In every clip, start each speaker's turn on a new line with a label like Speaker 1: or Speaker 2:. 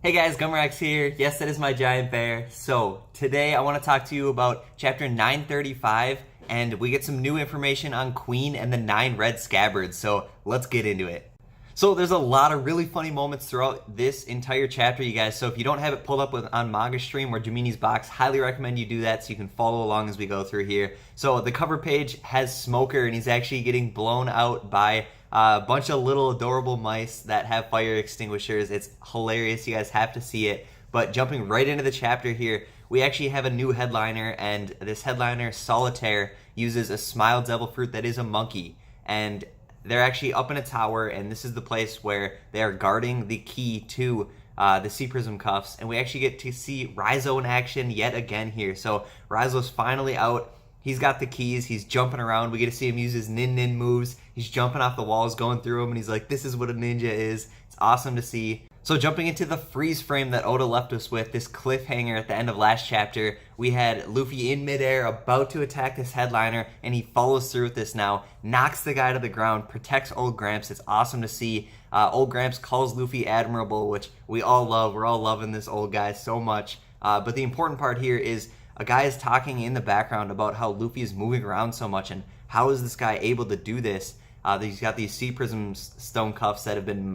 Speaker 1: Hey guys, Gumrax here. Yes, that is my giant bear. So, today I want to talk to you about chapter 935, and we get some new information on Queen and the 9 red scabbards, so let's get into it. So, there's a lot of really funny moments throughout this entire chapter, you guys, so if you don't have it pulled up on Manga Stream or Jimini's box, highly recommend you do that so you can follow along as we go through here. So, the cover page has Smoker, and he's actually getting blown out by a bunch of little adorable mice that have fire extinguishers. It's hilarious. You guys have to see it. But jumping right into the chapter here, we actually have a new headliner, and this headliner, Solitaire, uses a smile devil fruit that is a monkey. And they're actually up in a tower, and this is the place where they are guarding the key to the Sea Prism cuffs. And we actually get to see Raizo in action yet again here. So Raizo's finally out. He's got the keys. He's jumping around. We get to see him use his nin moves. He's jumping off the walls, going through them, and he's like, this is what a ninja is. It's awesome to see. So jumping into the freeze frame that Oda left us with, this cliffhanger at the end of last chapter, we had Luffy in midair about to attack this headliner, and he follows through with this now, knocks the guy to the ground, protects Old Gramps. It's awesome to see. Old Gramps calls Luffy admirable, which we all love. We're all loving this old guy so much. But the important part here is a guy is talking in the background about how Luffy is moving around so much and how is this guy able to do this. He's got these Sea Prism stone cuffs that have been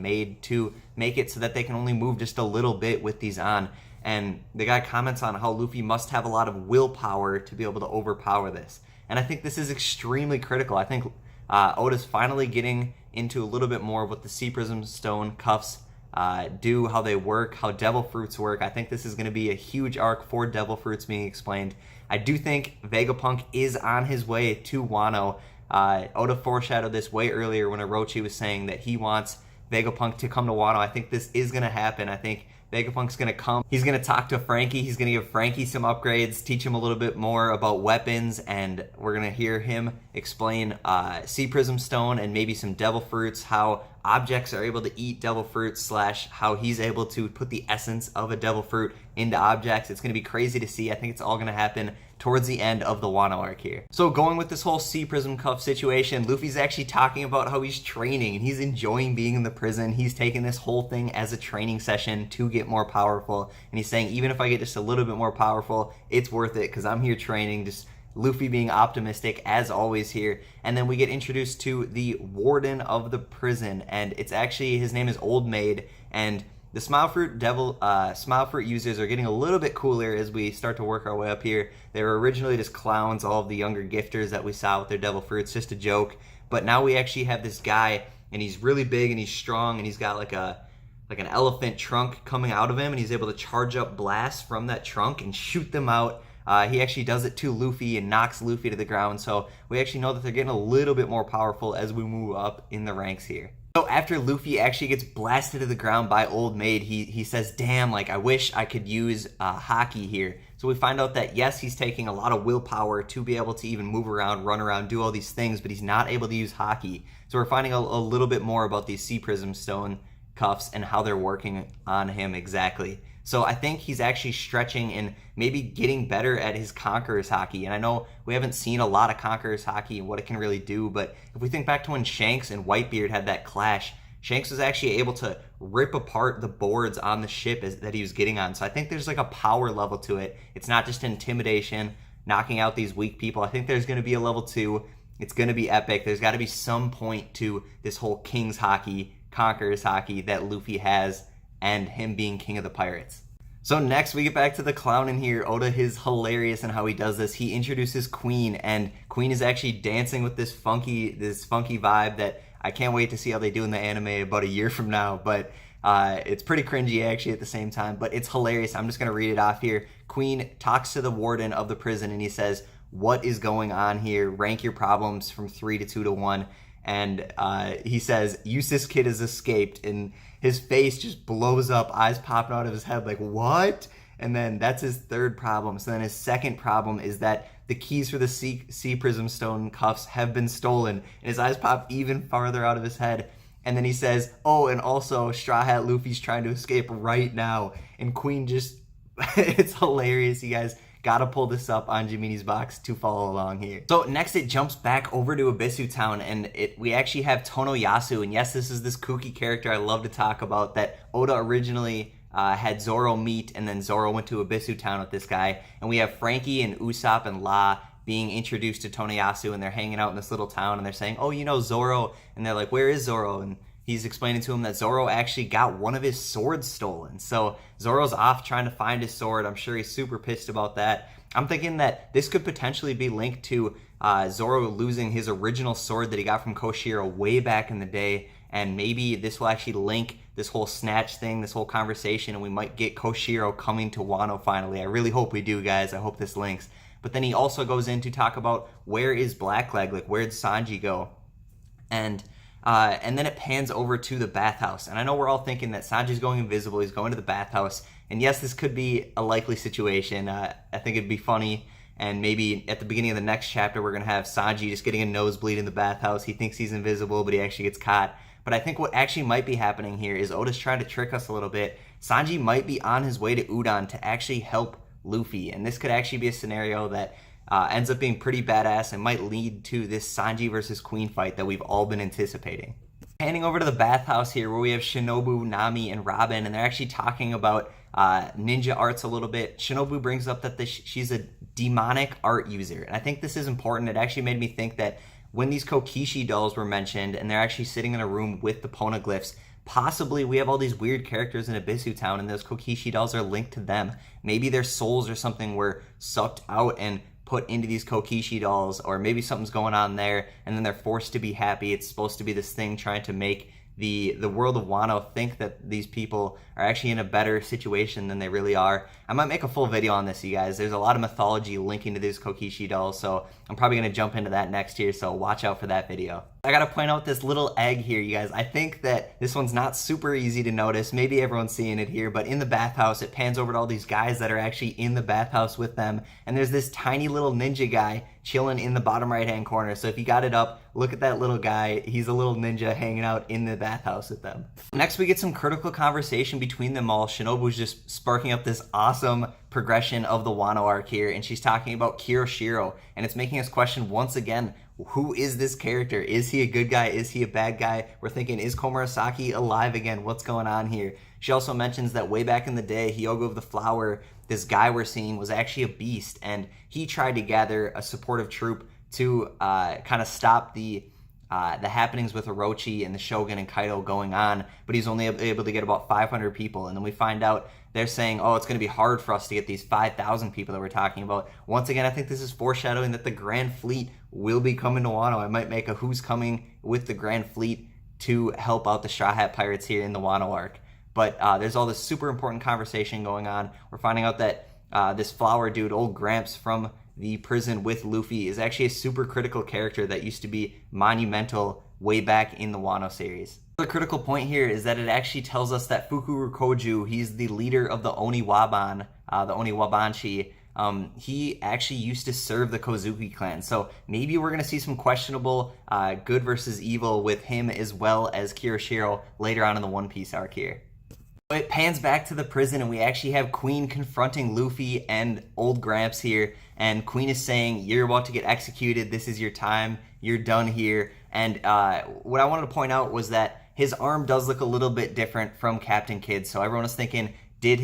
Speaker 1: made to make it so that they can only move just a little bit with these on. And the guy comments on how Luffy must have a lot of willpower to be able to overpower this. And I think this is extremely critical. I think Oda's finally getting into a little bit more of what the Sea Prism stone cuffs do, how they work, how devil fruits work. I think this is going to be a huge arc for devil fruits being explained. I do think Vegapunk is on his way to Wano. Oda foreshadowed this way earlier when Orochi was saying that he wants Vegapunk to come to Wano. I think this is going to happen. I think Vegapunk's going to come. He's going to talk to Frankie. He's going to give Frankie some upgrades, teach him a little bit more about weapons, and we're going to hear him explain Sea Prism Stone and maybe some devil fruits, how objects are able to eat devil fruits, / how he's able to put the essence of a devil fruit into objects. It's going to be crazy to see. I think it's all going to happen towards the end of the Wano arc here. So going with this whole Sea Prism cuff situation, Luffy's actually talking about how he's training and he's enjoying being in the prison. He's taking this whole thing as a training session to get more powerful. And he's saying, even if I get just a little bit more powerful, it's worth it because I'm here training. Just Luffy being optimistic as always here. And then we get introduced to the warden of the prison, and it's actually, his name is Old Maid, and the Smile Fruit users are getting a little bit cooler as we start to work our way up here. They were originally just clowns, all of the younger gifters that we saw with their devil fruits, just a joke. But now we actually have this guy, and he's really big and he's strong, and he's got like an elephant trunk coming out of him, and he's able to charge up blasts from that trunk and shoot them out. He actually does it to Luffy and knocks Luffy to the ground, so we actually know that they're getting a little bit more powerful as we move up in the ranks here. So after Luffy actually gets blasted to the ground by Old Maid, he says, damn, like, I wish I could use Haki here. So we find out that, yes, he's taking a lot of willpower to be able to even move around, run around, do all these things, but he's not able to use Haki. So we're finding a little bit more about these Sea Prism Stone cuffs and how they're working on him exactly. So I think he's actually stretching and maybe getting better at his Conqueror's Haki. And I know we haven't seen a lot of Conqueror's Haki and what it can really do, but if we think back to when Shanks and Whitebeard had that clash, Shanks was actually able to rip apart the boards on the ship that he was getting on. So I think there's like a power level to it. It's not just intimidation, knocking out these weak people. I think there's going to be a level 2. It's going to be epic. There's got to be some point to this whole King's Haki, Conqueror's Haki that Luffy has, and him being king of the pirates. So next we get back to the clown in here. Oda is hilarious in how he does this. He introduces Queen, and Queen is actually dancing with this funky vibe that I can't wait to see how they do in the anime about a year from now. But it's pretty cringy actually at the same time, but it's hilarious. I'm just going to read it off here. Queen talks to the warden of the prison, and he says, what is going on here? Rank your problems from 3 to 2 to 1. And he says, Eustace Kid has escaped, and his face just blows up, eyes popping out of his head like, what? And then that's his third problem. So then his second problem is that the keys for the Sea Prism Stone cuffs have been stolen, and his eyes pop even farther out of his head. And then he says, oh, and also Straw Hat Luffy's trying to escape right now. And Queen just, it's hilarious, you guys. Gotta pull this up on Jimini's box to follow along here. So next it jumps back over to Ebisu Town, and we actually have Tonoyasu, and yes, this is this kooky character I love to talk about that Oda originally had Zoro meet, and then Zoro went to Ebisu town with this guy. And we have Frankie and Usopp and La being introduced to Toneyasu, and they're hanging out in this little town, and they're saying, oh, you know Zoro, and they're like, where is Zoro? And he's explaining to him that Zoro actually got one of his swords stolen. So Zoro's off trying to find his sword. I'm sure he's super pissed about that. I'm thinking that this could potentially be linked to Zoro losing his original sword that he got from Koshiro way back in the day, and maybe this will actually link this whole snatch thing, this whole conversation, and we might get Koshiro coming to Wano finally. I really hope we do, guys. I hope this links. But then he also goes in to talk about where is Blackleg, like where'd Sanji go? And then it pans over to the bathhouse. And I know we're all thinking that Sanji's going invisible, he's going to the bathhouse. And yes, this could be a likely situation. I think it'd be funny. And maybe at the beginning of the next chapter, we're going to have Sanji just getting a nosebleed in the bathhouse. He thinks he's invisible, but he actually gets caught. But I think what actually might be happening here is Oda's trying to trick us a little bit. Sanji might be on his way to Udon to actually help Luffy. And this could actually be a scenario that ends up being pretty badass and might lead to this Sanji versus Queen fight that we've all been anticipating. Handing over to the bathhouse here, where we have Shinobu, Nami, and Robin, and they're actually talking about ninja arts a little bit. Shinobu brings up that she's a demonic art user, and I think this is important. It actually made me think that when these kokeshi dolls were mentioned, and they're actually sitting in a room with the poneglyphs, possibly we have all these weird characters in Ebisu town, and those kokeshi dolls are linked to them. Maybe their souls or something were sucked out and put into these kokeshi dolls, or maybe something's going on there, and then they're forced to be happy. It's supposed to be this thing trying to make the world of Wano think that these people are actually in a better situation than they really are. I might make a full video on this, you guys. There's a lot of mythology linking to these kokeshi dolls, so I'm probably going to jump into that next year, so watch out for that video. I gotta point out this little egg here, you guys. I think that this one's not super easy to notice. Maybe everyone's seeing it here, but in the bathhouse, it pans over to all these guys that are actually in the bathhouse with them, and there's this tiny little ninja guy chilling in the bottom right-hand corner. So if you got it up, look at that little guy. He's a little ninja hanging out in the bathhouse with them. Next, we get some critical conversation between them all. Shinobu's just sparking up this awesome progression of the Wano arc here, and she's talking about Kiyoshiro, and it's making us question once again, who is this character? Is he a good guy? Is he a bad guy? We're thinking, is Komurasaki alive again? What's going on here? She also mentions that way back in the day, Hyogo of the Flower, this guy we're seeing, was actually a beast, and he tried to gather a supportive troop to kind of stop the happenings with Orochi and the Shogun and Kaido going on, but he's only able to get about 500 people. And then we find out they're saying, oh, it's going to be hard for us to get these 5,000 people that we're talking about. Once again, I think this is foreshadowing that the Grand Fleet will be coming to Wano. I might make a who's coming with the Grand Fleet to help out the Straw Hat Pirates here in the Wano arc. But there's all this super important conversation going on. We're finding out that this flower dude, old Gramps from the prison with Luffy, is actually a super critical character that used to be monumental way back in the Wano series. The critical point here is that it actually tells us that Fukuro Koju, he's the leader of the Oniwaban, the Oniwabanshi. He actually used to serve the Kozuki clan. So maybe we're going to see some questionable good versus evil with him as well as Kiyoshiro later on in the One Piece arc here. It pans back to the prison, and we actually have Queen confronting Luffy and old Gramps here, and Queen is saying, you're about to get executed, this is your time, you're done here. And what I wanted to point out was that his arm does look a little bit different from Captain Kidd's, so everyone was thinking, did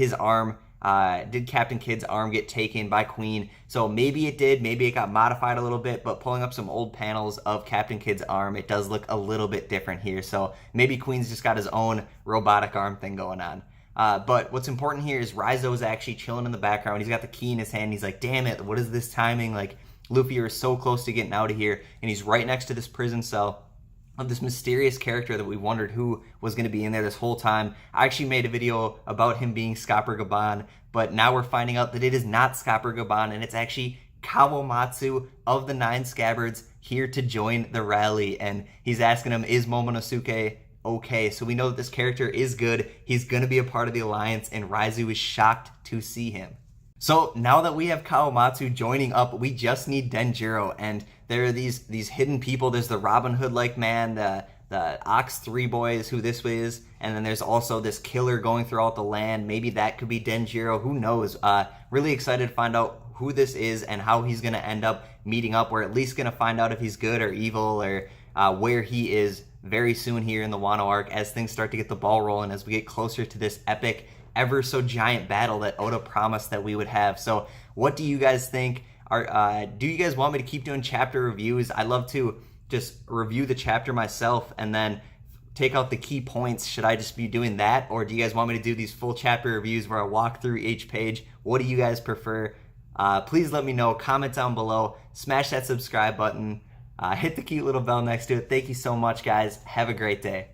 Speaker 1: Captain Kidd's arm get taken by Queen? So maybe it did, maybe it got modified a little bit, but pulling up some old panels of Captain Kidd's arm, it does look a little bit different here. So maybe Queen's just got his own robotic arm thing going on. But what's important here is Raizo is actually chilling in the background. He's got the key in his hand. He's like, damn it, what is this timing? Like, Luffy, you're so close to getting out of here. And he's right next to this prison cell of this mysterious character that we wondered who was going to be in there this whole time. I actually made a video about him being Scopper Gaban, but now we're finding out that it is not Scopper Gaban, and it's actually Kawamatsu of the Nine Scabbards here to join the rally. And he's asking him, is Momonosuke okay? So we know that this character is good. He's going to be a part of the alliance, and Raizu is shocked to see him. So now that we have Kawamatsu joining up, we just need Denjiro, and there are these hidden people. There's the Robin Hood-like man, the Ox 3 boys, who this is, and then there's also this killer going throughout the land. Maybe that could be Denjiro, who knows? Really excited to find out who this is and how he's going to end up meeting up. We're at least going to find out if he's good or evil, or where he is very soon here in the Wano arc as things start to get the ball rolling, as we get closer to this epic ever so giant battle that Oda promised that we would have. So what do you guys think? Do you guys want me to keep doing chapter reviews? I'd love to just review the chapter myself and then take out the key points. Should I just be doing that? Or do you guys want me to do these full chapter reviews where I walk through each page? What do you guys prefer? Please let me know. Comment down below. Smash that subscribe button. Hit the cute little bell next to it. Thank you so much, guys. Have a great day.